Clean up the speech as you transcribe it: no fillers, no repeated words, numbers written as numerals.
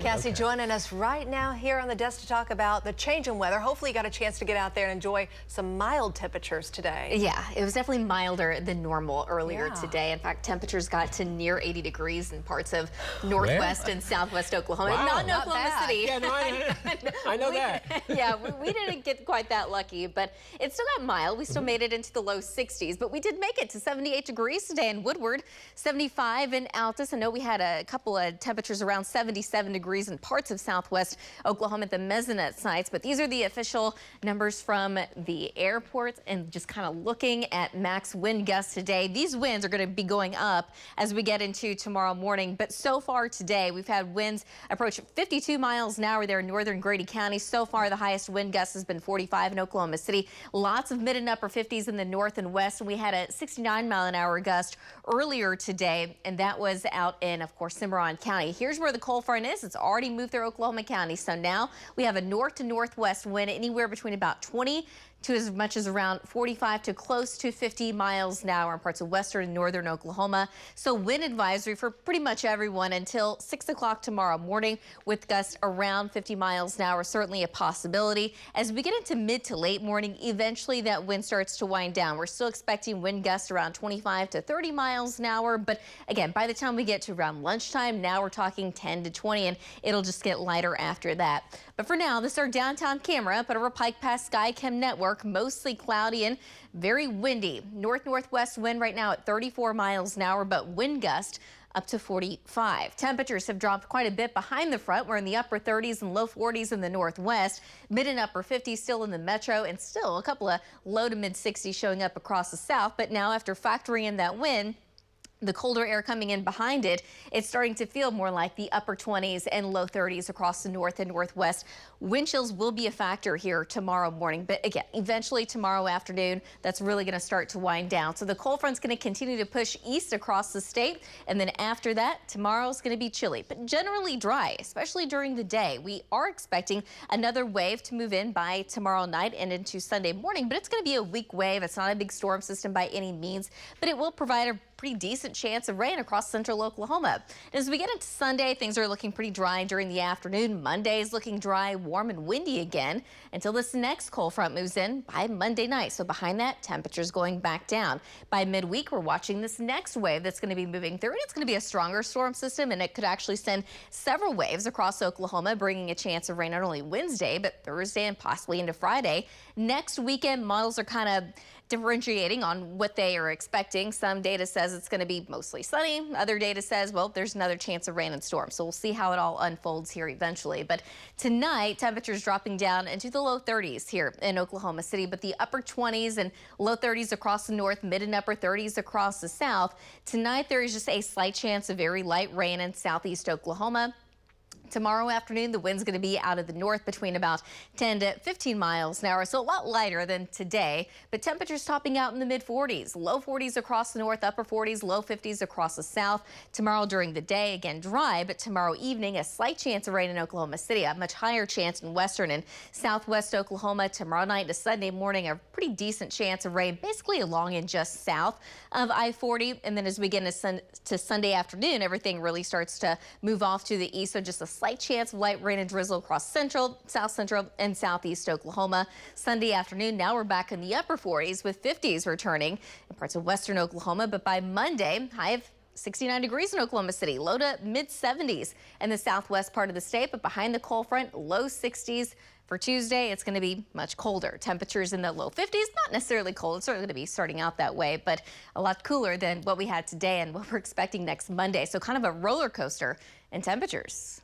Cassie joining us right now here on the desk to talk about the change in weather. Hopefully you got a chance to get out there and enjoy some mild temperatures today. Yeah, it was definitely milder than normal earlier today. In fact, temperatures got to near 80 degrees in parts of northwest and southwest Oklahoma. Wow. Not in Oklahoma City. Yeah, no, I know that. Yeah, we didn't get quite that lucky, but it still got mild. We still made it into the low 60s, but we did make it to 78 degrees today in Woodward, 75 in Altus. I know we had a couple of temperatures around 77 degrees in parts of southwest Oklahoma at the Mesonet sites, but these are the official numbers from the airport. And just kind of looking at max wind gusts today, these winds are going to be going up as we get into tomorrow morning. But so far today, we've had winds approach 52 miles an hour there in northern Grady County. So far, the highest wind gust has been 45 in Oklahoma City. Lots of mid and upper 50s in the north and west. And we had a 69-mile-an-hour gust earlier today, and that was out in, of course, Cimarron County. Here's where the cold front is. It's already moved through Oklahoma County. So now we have a north to northwest wind anywhere between about 20 to as much as around 45 to close to 50 miles an hour in parts of western and northern Oklahoma. So wind advisory for pretty much everyone until 6 o'clock tomorrow morning, with gusts around 50 miles an hour, certainly a possibility. As we get into mid to late morning, eventually that wind starts to wind down. We're still expecting wind gusts around 25 to 30 miles an hour. But again, by the time we get to around lunchtime, now we're talking 10 to 20, and it'll just get lighter after that. But for now, this is our downtown camera up at our Pike Pass Skycam network. Mostly cloudy and very windy. North-northwest wind right now at 34 miles an hour, but wind gust up to 45. Temperatures have dropped quite a bit behind the front. We're in the upper 30s and low 40s in the northwest, mid and upper 50s still in the metro, and still a couple of low to mid 60s showing up across the south. But now, after factoring in that wind, the colder air coming in behind it, it's starting to feel more like the upper 20s and low 30s across the north and northwest. Wind chills will be a factor here tomorrow morning, but again, eventually tomorrow afternoon, that's really going to start to wind down. So the cold front's going to continue to push east across the state, and then after that, tomorrow's going to be chilly, but generally dry, especially during the day. We are expecting another wave to move in by tomorrow night and into Sunday morning, but it's going to be a weak wave. It's not a big storm system by any means, but it will provide a pretty decent chance of rain across central Oklahoma. As we get into Sunday, things are looking pretty dry during the afternoon. Monday is looking dry, warm and windy again until this next cold front moves in by Monday night. So behind that, temperatures going back down. By midweek, we're watching this next wave that's going to be moving through, and it's going to be a stronger storm system, and it could actually send several waves across Oklahoma, bringing a chance of rain not only Wednesday, but Thursday and possibly into Friday. Next weekend, models are kind of differentiating on what they are expecting. Some data says it's going to be mostly sunny. Other data says, well, there's another chance of rain and storm. So we'll see how it all unfolds here eventually. But tonight, temperatures dropping down into the low 30s here in Oklahoma City, but the upper 20s and low 30s across the north, mid and upper 30s across the south. Tonight, there is just a slight chance of very light rain in southeast Oklahoma. Tomorrow afternoon, the wind's going to be out of the north between about 10 to 15 miles an hour, so a lot lighter than today, but temperatures topping out in the mid 40s, low 40s across the north, upper 40s, low 50s across the south. Tomorrow during the day, again dry, but tomorrow evening, a slight chance of rain in Oklahoma City, a much higher chance in western and southwest Oklahoma. Tomorrow night to Sunday morning, a pretty decent chance of rain, basically along and just south of I-40. And then as we get into Sunday afternoon, everything really starts to move off to the east, so just a slight chance of light rain and drizzle across central, south central, and southeast Oklahoma. Sunday afternoon, now we're back in the upper 40s with 50s returning in parts of western Oklahoma. But by Monday, high of 69 degrees in Oklahoma City, low to mid 70s in the southwest part of the state. But behind the cold front, low 60s. For Tuesday, it's going to be much colder. Temperatures in the low 50s, not necessarily cold. It's certainly going to be starting out that way, but a lot cooler than what we had today and what we're expecting next Monday. So kind of a roller coaster in temperatures.